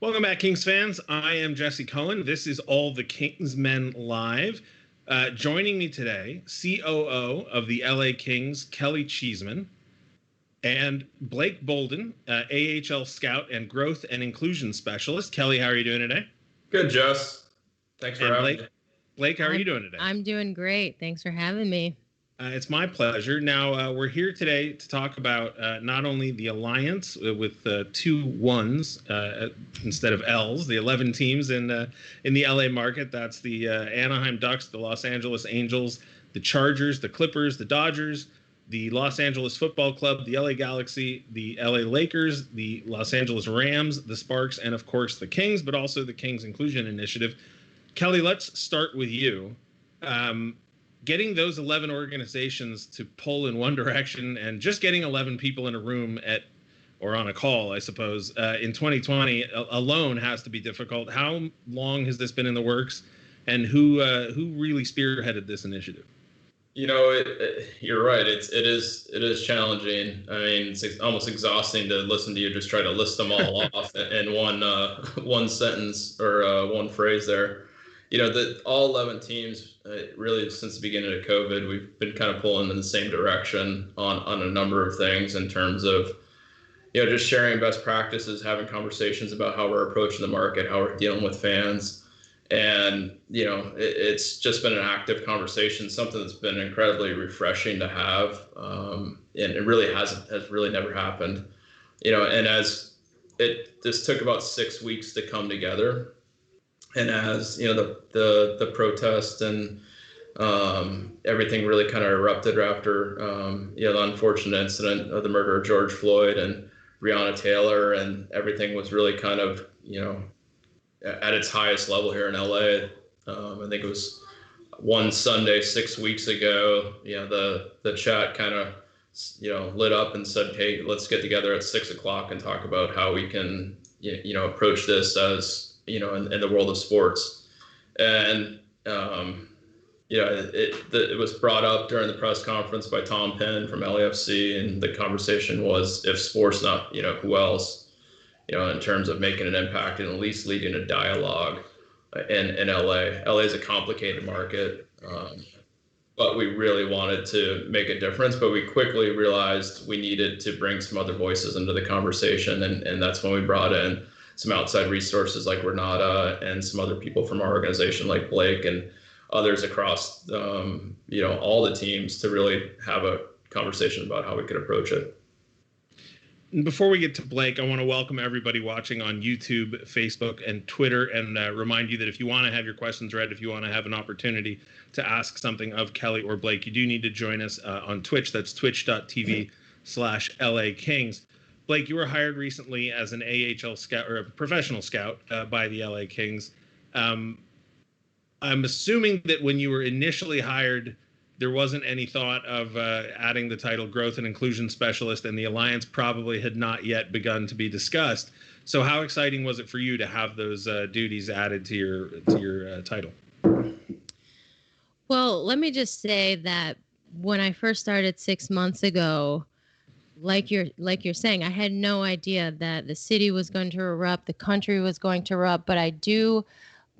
Welcome back, Kings fans. I am Jesse Cohen. This is All the Kingsmen Live. Joining me today, COO of the LA Kings, Kelly Cheeseman, and Blake Bolden, AHL scout and growth and inclusion specialist. Kelly, how are you doing today? Good, Jess. Thanks for having me. Blake, how are you doing today? I'm doing great. Thanks for having me. It's my pleasure. Now, we're here today to talk about not only the Alliance with 2 1s instead of L's, the 11 teams in the LA market. That's the Anaheim Ducks, the Los Angeles Angels, the Chargers, the Clippers, the Dodgers, the Los Angeles Football Club, the LA Galaxy, the LA Lakers, the Los Angeles Rams, the Sparks, and of course the Kings, but also the Kings Inclusion Initiative. Kelly, let's start with you. Getting those 11 organizations to pull in one direction and just getting 11 people in a room or on a call, I suppose, in 2020 alone has to be difficult. How long has this been in the works, and who really spearheaded this initiative? You know, you're right. It is challenging. I mean, it's almost exhausting to listen to you just try to list them all off in one sentence or one phrase there. You know, all 11 teams, really since the beginning of COVID, we've been kind of pulling in the same direction on a number of things in terms of, you know, just sharing best practices, having conversations about how we're approaching the market, how we're dealing with fans. And, you know, it's just been an active conversation, something that's been incredibly refreshing to have. And it really has really never happened, you know, and this took about 6 weeks to come together. And as you know, the protest and everything really kind of erupted after you know, the unfortunate incident of the murder of George Floyd and Breonna Taylor, and everything was really kind of, you know, at its highest level here in LA. I think it was one Sunday 6 weeks ago. You know, the chat kind of, you know, lit up and said, "Hey, let's get together at 6 o'clock and talk about how we can, you know, approach this as, you know, in the world of sports." And, you know, it was brought up during the press conference by Tom Penn from LAFC. And the conversation was, if sports not, you know, who else, you know, in terms of making an impact and at least leading a dialogue in LA. LA is a complicated market, but we really wanted to make a difference. But we quickly realized we needed to bring some other voices into the conversation. And that's when we brought in some outside resources like Renata and some other people from our organization like Blake and others across, you know, all the teams to really have a conversation about how we could approach it. Before we get to Blake, I want to welcome everybody watching on YouTube, Facebook, and Twitter, and remind you that if you want to have your questions read, if you want to have an opportunity to ask something of Kelly or Blake, you do need to join us on Twitch. That's twitch.tv/LA Kings. Blake, you were hired recently as an AHL scout or a professional scout by the LA Kings. I'm assuming that when you were initially hired, there wasn't any thought of adding the title Growth and Inclusion Specialist, and the Alliance probably had not yet begun to be discussed. So how exciting was it for you to have those duties added to your title? Well, let me just say that when I first started 6 months ago, like you're saying, I had no idea that the city was going to erupt, the country was going to erupt, but I do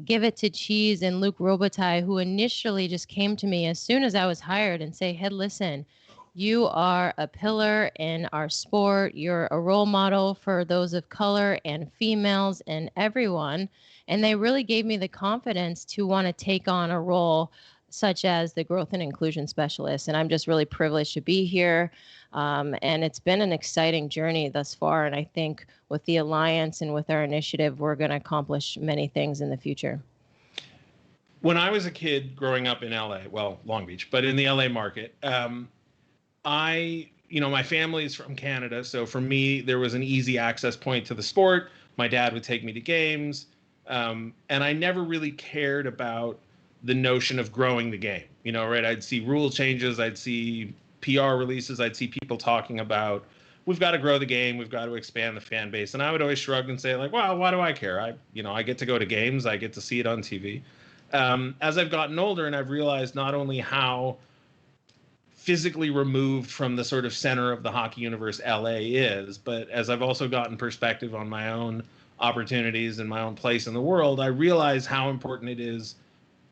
give it to Cheese and Luke Robitaille, who initially just came to me as soon as I was hired and say, "Hey, listen, you are a pillar in our sport. You're a role model for those of color and females and everyone." And they really gave me the confidence to want to take on a role such as the growth and inclusion specialist. And I'm just really privileged to be here. And it's been an exciting journey thus far. And I think with the Alliance and with our initiative, we're going to accomplish many things in the future. When I was a kid growing up in LA, well, Long Beach, but in the LA market, my family is from Canada. So for me, there was an easy access point to the sport. My dad would take me to games. And I never really cared about the notion of growing the game, right? I'd see rule changes. I'd see PR releases. I'd see people talking about, we've got to grow the game. We've got to expand the fan base. And I would always shrug and say, like, well, why do I care? I get to go to games. I get to see it on TV. As I've gotten older and I've realized not only how physically removed from the sort of center of the hockey universe LA is, but as I've also gotten perspective on my own opportunities and my own place in the world, I realize how important it is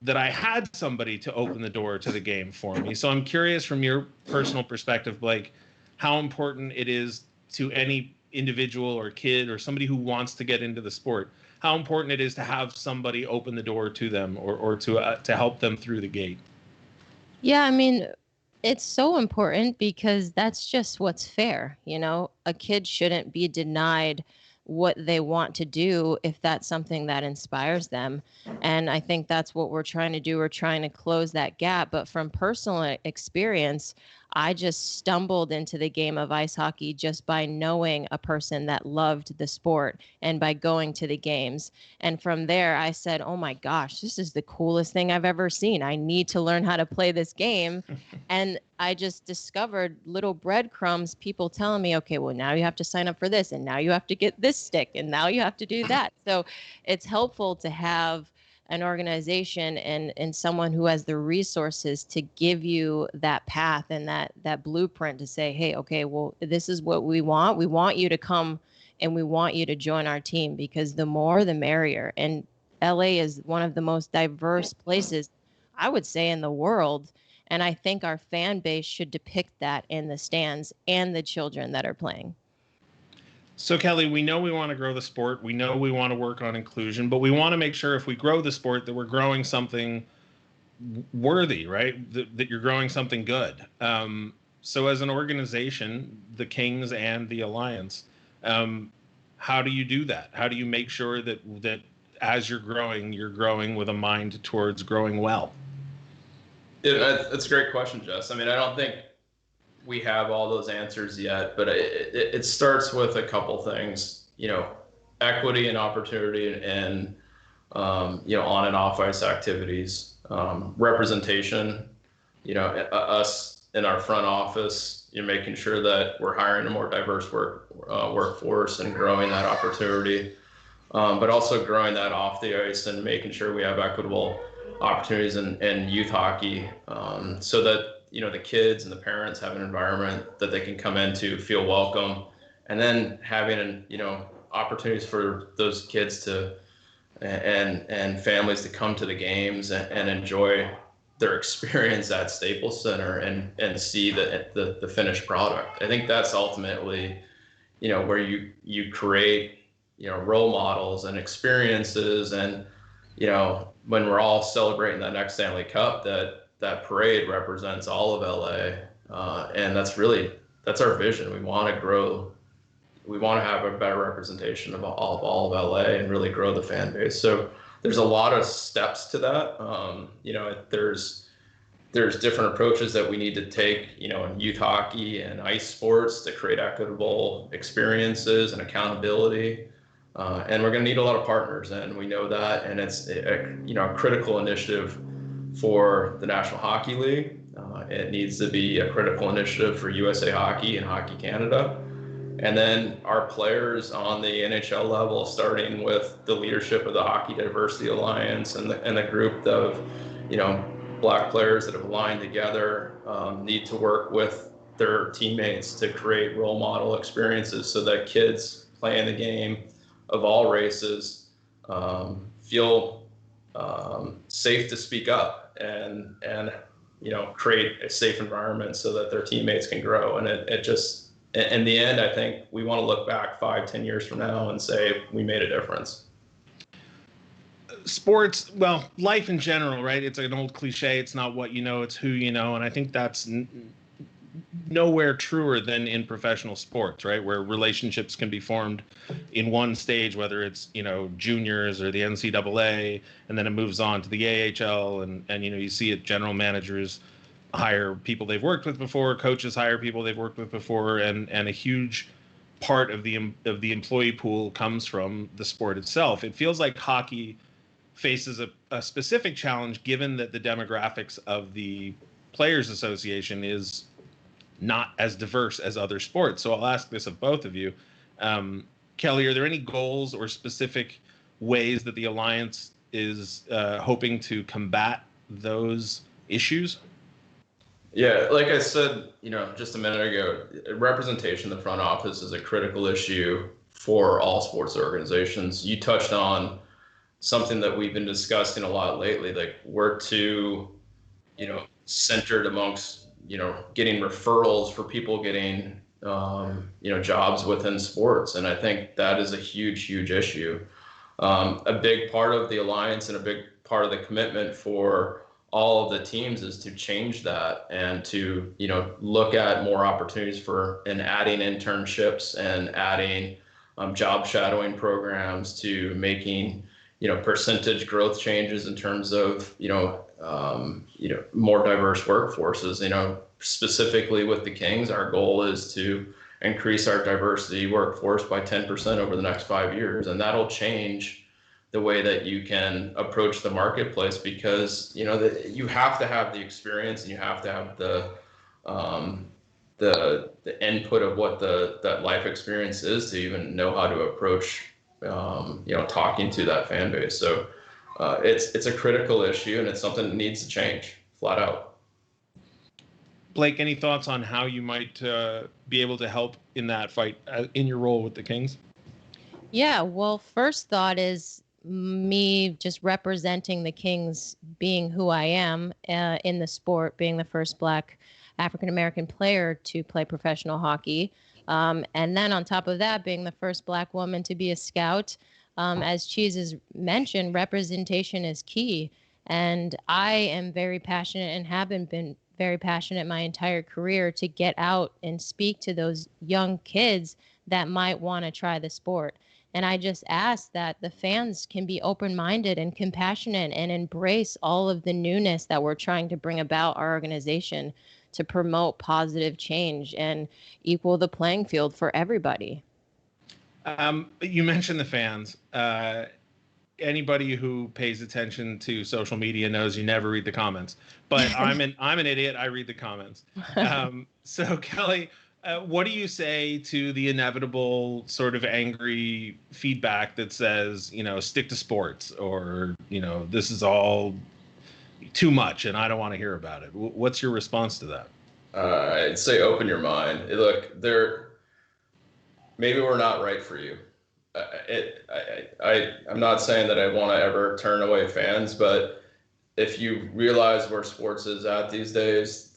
that I had somebody to open the door to the game for me. So I'm curious from your personal perspective, Blake, how important it is to any individual or kid or somebody who wants to get into the sport, how important it is to have somebody open the door to them or to help them through the gate. Yeah, I mean, it's so important because that's just what's fair. A kid shouldn't be denied what they want to do if that's something that inspires them. And I think that's what we're trying to do. We're trying to close that gap. But from personal experience, I just stumbled into the game of ice hockey just by knowing a person that loved the sport and by going to the games. And from there, I said, oh my gosh, this is the coolest thing I've ever seen. I need to learn how to play this game. And I just discovered little breadcrumbs, people telling me, okay, well, now you have to sign up for this, and now you have to get this stick, and now you have to do that. So it's helpful to have an organization and someone who has the resources to give you that path and that blueprint to say, hey, okay, well, this is what we want. We want you to come and we want you to join our team, because the more the merrier. And LA is one of the most diverse places, I would say, in the world. And I think our fan base should depict that in the stands and the children that are playing. So, Kelly, we know we want to grow the sport. We know we want to work on inclusion, but we want to make sure if we grow the sport that we're growing something worthy, right? That you're growing something good. So as an organization, the Kings and the Alliance, how do you do that? How do you make sure that as you're growing with a mind towards growing well? Yeah, that's a great question, Jess. I mean, I don't think we have all those answers yet, but it starts with a couple things, equity and opportunity and, on and off ice activities, representation, us in our front office, making sure that we're hiring a more diverse workforce and growing that opportunity, but also growing that off the ice and making sure we have equitable opportunities in youth hockey, so that the kids and the parents have an environment that they can come into, feel welcome, and then having opportunities for those kids to and families to come to the games and enjoy their experience at Staples Center and see the finished product. I think that's ultimately where you create role models and experiences, and when we're all celebrating that next Stanley Cup, that parade represents all of LA, and that's our vision. We want to grow. We want to have a better representation of all of LA and really grow the fan base. So there's a lot of steps to that. There's different approaches that we need to take, in youth hockey and ice sports to create equitable experiences and accountability. And we're going to need a lot of partners, and we know that. And it's a critical initiative for the National Hockey League. It needs to be a critical initiative for USA Hockey and Hockey Canada. And then our players on the NHL level, starting with the leadership of the Hockey Diversity Alliance and the group of, Black players that have aligned together, need to work with their teammates to create role model experiences so that kids playing the game of all races feel safe to speak up and create a safe environment so that their teammates can grow. And it just, in the end, I think we want to look back 5-10 years from now and say we made a difference. Sports, well, life in general, right? It's an old cliche. It's not what you know, it's who you know. And I think that's nowhere truer than in professional sports, right? Where relationships can be formed in one stage, whether it's, juniors or the NCAA, and then it moves on to the AHL. And you see it, general managers hire people they've worked with before, coaches hire people they've worked with before, and a huge part of the employee pool comes from the sport itself. It feels like hockey faces a specific challenge, given that the demographics of the Players Association is not as diverse as other sports. So I'll ask this of both of you. Kelly, are there any goals or specific ways that the Alliance is hoping to combat those issues? Yeah, like I said, just a minute ago, representation in the front office is a critical issue for all sports organizations. You touched on something that we've been discussing a lot lately. Like, we're too, centered amongst, getting referrals for people getting, jobs within sports. And I think that is a huge, huge issue. A big part of the alliance and a big part of the commitment for all of the teams is to change that and to, look at more opportunities for and adding internships and adding job shadowing programs, to making, percentage growth changes in terms of, more diverse workforces. Specifically with the Kings, our goal is to increase our diversity workforce by 10% over the next 5 years. And that'll change the way that you can approach the marketplace, because, you have to have the experience and you have to have the input of what that life experience is to even know how to approach, talking to that fan base. So it's a critical issue, and it's something that needs to change flat out. Blake, any thoughts on how you might be able to help in that fight in your role with the Kings? Yeah, well, first thought is me just representing the Kings, being who I am in the sport, being the first Black African-American player to play professional hockey. And then on top of that, being the first Black woman to be a scout. As Cheese has mentioned, representation is key. And I am very passionate and have been very passionate my entire career to get out and speak to those young kids that might want to try the sport. And I just ask that the fans can be open-minded and compassionate and embrace all of the newness that we're trying to bring about our organization to promote positive change and equal the playing field for everybody. You mentioned the fans. Anybody who pays attention to social media knows you never read the comments. But I'm an idiot. I read the comments. So Kelly, what do you say to the inevitable sort of angry feedback that says, stick to sports, or, this is all too much and I don't want to hear about it? What's your response to that? I'd say open your mind. Look, maybe we're not right for you. I'm not saying that I want to ever turn away fans, but if you realize where sports is at these days,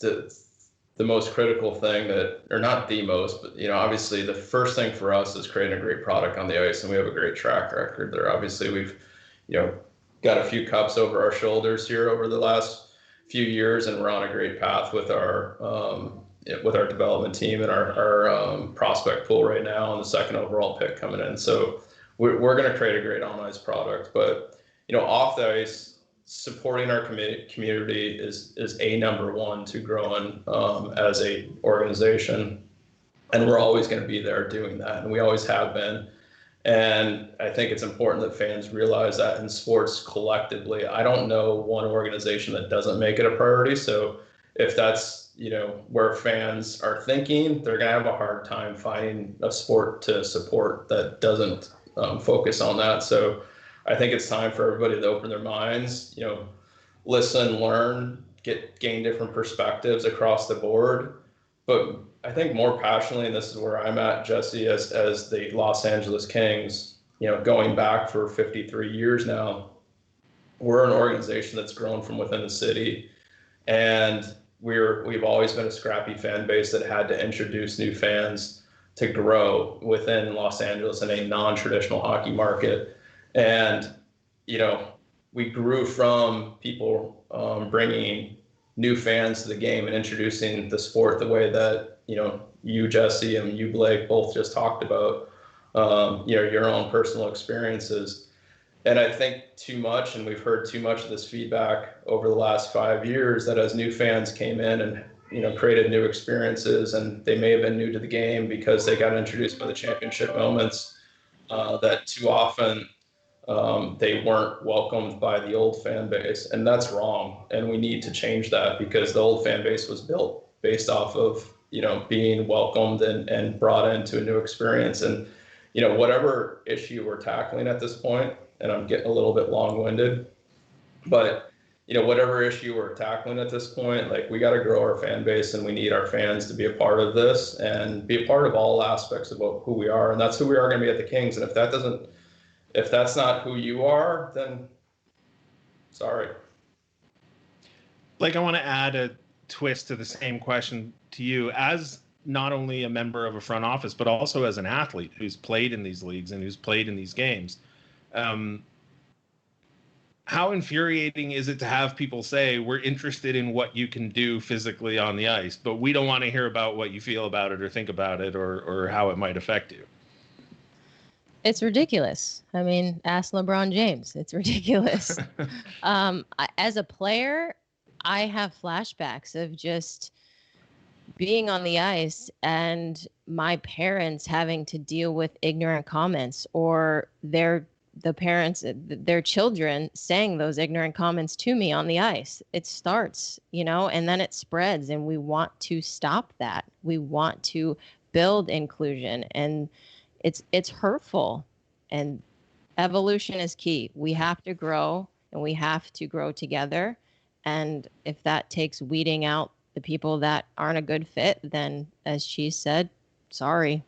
the most critical thing or not the most, but, obviously the first thing for us is creating a great product on the ice, and we have a great track record there. Obviously we've, got a few cups over our shoulders here over the last few years, and we're on a great path with our development team and our prospect pool right now, and the second overall pick coming in. So we're going to create a great on ice product, but off the ice, supporting our community is a number one to growing as a organization, and we're always going to be there doing that, and we always have been. And I think it's important that fans realize that in sports collectively, I don't know one organization that doesn't make it a priority. So if that's, where fans are thinking, they're going to have a hard time finding a sport to support that doesn't focus on that. So I think it's time for everybody to open their minds, listen, learn, gain different perspectives across the board. But I think more passionately, and this is where I'm at, Jesse, as the Los Angeles Kings, going back for 53 years now, we're an organization that's grown from within the city, and we've always been a scrappy fan base that had to introduce new fans to grow within Los Angeles in a non-traditional hockey market. And, we grew from people bringing new fans to the game and introducing the sport the way that, you, Jesse, and you, Blake, both just talked about, your own personal experiences. And I think too much, and we've heard too much of this feedback over the last 5 years, that as new fans came in and, created new experiences, and they may have been new to the game because they got introduced by the championship moments, that too often they weren't welcomed by the old fan base. And that's wrong. And we need to change that, because the old fan base was built based off of, being welcomed and brought into a new experience. And, whatever issue we're tackling at this point, and I'm getting a little bit long-winded, but whatever issue we're tackling at this point, like we got to grow our fan base, and we need our fans to be a part of this and be a part of all aspects of who we are. And that's who we are going to be at the Kings. And if that's not who you are, then sorry. Like, I want to add a twist to the same question to you, as not only a member of a front office, but also as an athlete who's played in these leagues and who's played in these games. How infuriating is it to have people say, we're interested in what you can do physically on the ice, but we don't want to hear about what you feel about it or think about it or how it might affect you? It's ridiculous. I mean, ask LeBron James. It's ridiculous. As a player, I have flashbacks of just being on the ice and my parents having to deal with ignorant comments, or their children saying those ignorant comments to me on the ice. It starts, and then it spreads, and we want to stop that. We want to build inclusion, and it's hurtful, and evolution is key. We have to grow, and we have to grow together. And if that takes weeding out the people that aren't a good fit, then, as Cheese said, sorry.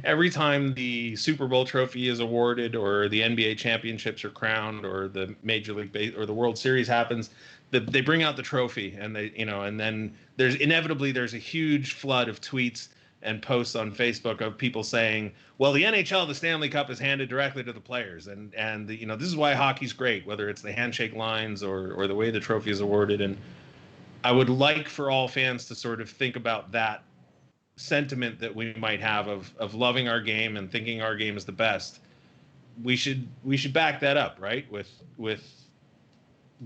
Every time the Super Bowl trophy is awarded, or the NBA championships are crowned, or the Major League or the World Series happens, they bring out the trophy, and and then there's a huge flood of tweets and posts on Facebook of people saying, well, the NHL, the Stanley Cup is handed directly to the players, and this is why hockey's great, whether it's the handshake lines or the way the trophy is awarded. And I would like for all fans to sort of think about that sentiment that we might have of loving our game and thinking our game is the best. We should back that up, right? With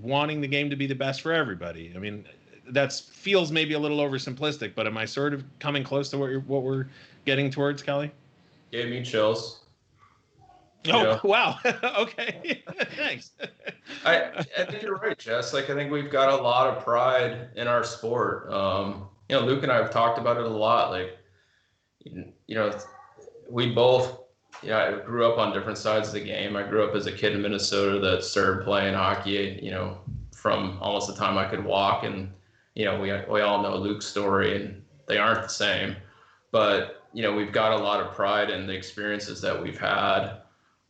wanting the game to be the best for everybody. I mean, that feels maybe a little oversimplistic, but am I sort of coming close to what we're getting towards, Kelly? Gave me chills. Oh, wow. Okay. Thanks. I think you're right, Jess. Like, I think we've got a lot of pride in our sport. Luke and I have talked about it a lot. Like, we both, I grew up on different sides of the game. I grew up as a kid in Minnesota that started playing hockey, from almost the time I could walk. And, we all know Luke's story, and they aren't the same. But, we've got a lot of pride in the experiences that we've had.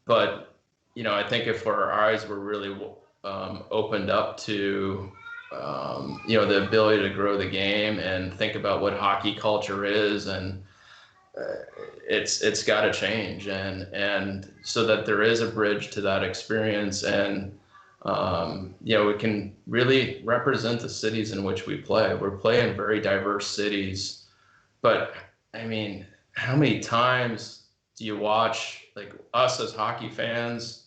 But, I think if our eyes were really opened up to, the ability to grow the game and think about what hockey culture is, and it's got to change, and so that there is a bridge to that experience, and we can really represent the cities in which we play. We're playing very diverse cities, but I mean, how many times do you watch, like, us as hockey fans,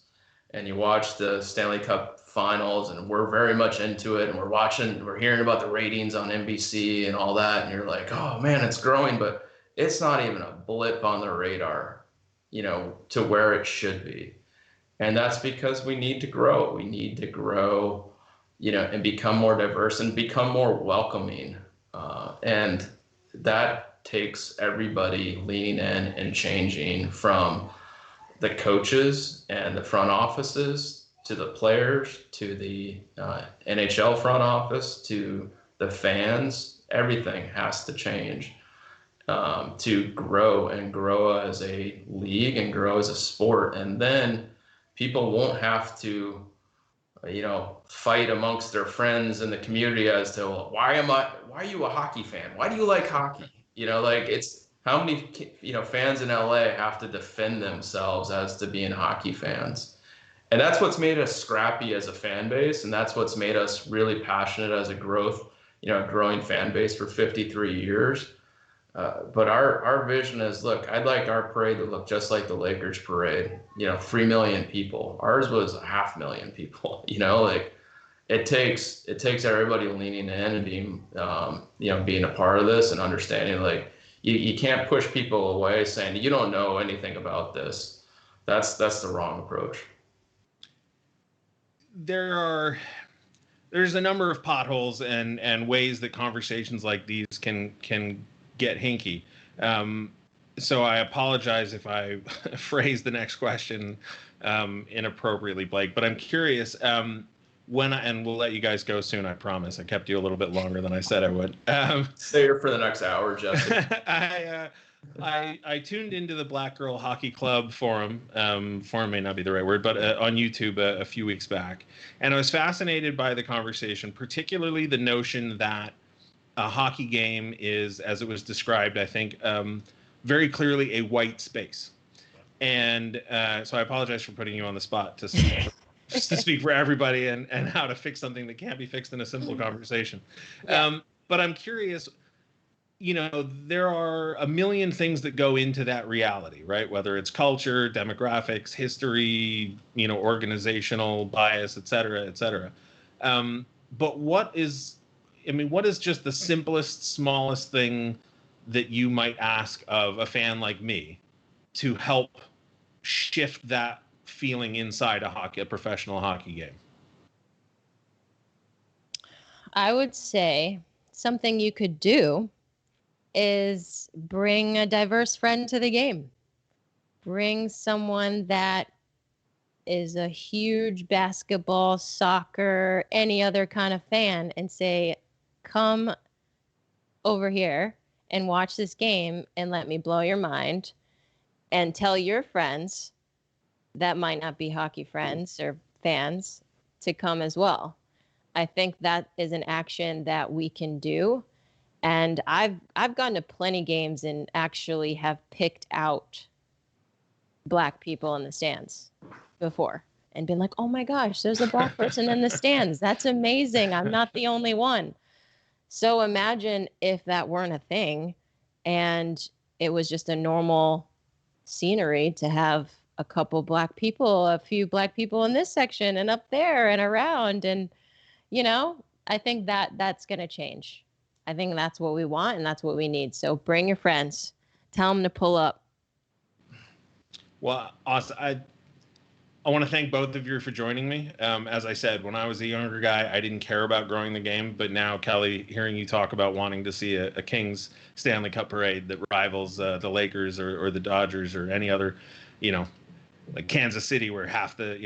and you watch the Stanley Cup finals, and we're very much into it, and we're hearing about the ratings on NBC and all that, and you're like, oh man, it's growing, but it's not even a blip on the radar, to where it should be. And that's because we need to grow. We need to grow, and become more diverse and become more welcoming. And that takes everybody leaning in and changing, from the coaches and the front offices to the players, to the NHL front office, to the fans. Everything has to change to grow as a league and grow as a sport. And then people won't have to, fight amongst their friends in the community as to, well, why are you a hockey fan? Why do you like hockey? It's how many, fans in LA have to defend themselves as to being hockey fans. And that's what's made us scrappy as a fan base. And that's what's made us really passionate as a growing fan base for 53 years. But our vision is, look, I'd like our parade to look just like the Lakers parade, 3 million people. Ours was 500,000 people, it takes everybody leaning in and being, being a part of this and understanding, like, you can't push people away saying, you don't know anything about this. That's the wrong approach. There's a number of potholes and ways that conversations like these can get hinky. So I apologize if I phrase the next question inappropriately, Blake, but I'm curious, and we'll let you guys go soon, I promise. I kept you a little bit longer than I said I would. Stay here for the next hour, Jesse. I tuned into the Black Girl Hockey Club forum. Forum may not be the right word, but on YouTube a few weeks back. And I was fascinated by the conversation, particularly the notion that a hockey game is, as it was described, I think, very clearly a white space. And so I apologize for putting you on the spot to speak for everybody and how to fix something that can't be fixed in a simple conversation. Yeah. But I'm curious, there are a million things that go into that reality, right? Whether it's culture, demographics, history, organizational bias, et cetera, et cetera. But what is just the simplest, smallest thing that you might ask of a fan like me to help shift that feeling inside a professional hockey game? I would say something you could do is bring a diverse friend to the game. Bring someone that is a huge basketball, soccer, any other kind of fan and say, come over here and watch this game and let me blow your mind, and tell your friends that might not be hockey friends or fans to come as well. I think that is an action that we can do. And I've gone to plenty games and actually have picked out Black people in the stands before and been like, oh my gosh, there's a Black person in the stands. That's amazing. I'm not the only one. So imagine if that weren't a thing and it was just a normal scenery to have a couple Black people, a few Black people in this section and up there and around. And, I think that's going to change. I think that's what we want and that's what we need. So bring your friends, tell them to pull up. Well, Austin, I want to thank both of you for joining me. As I said, when I was a younger guy, I didn't care about growing the game. But now, Kelly, hearing you talk about wanting to see a Kings Stanley Cup parade that rivals the Lakers or the Dodgers or any other, like Kansas City, where half the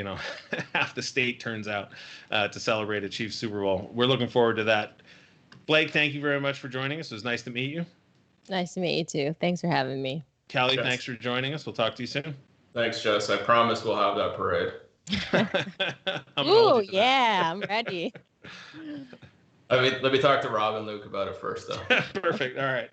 half the state turns out to celebrate a Chiefs Super Bowl. We're looking forward to that. Blake, thank you very much for joining us. It was nice to meet you. Nice to meet you too. Thanks for having me. Kelly, Thanks for joining us. We'll talk to you soon. Thanks, Jess. I promise we'll have that parade. Ooh, yeah, I'm ready. Let me talk to Rob and Luke about it first, though. Perfect. All right.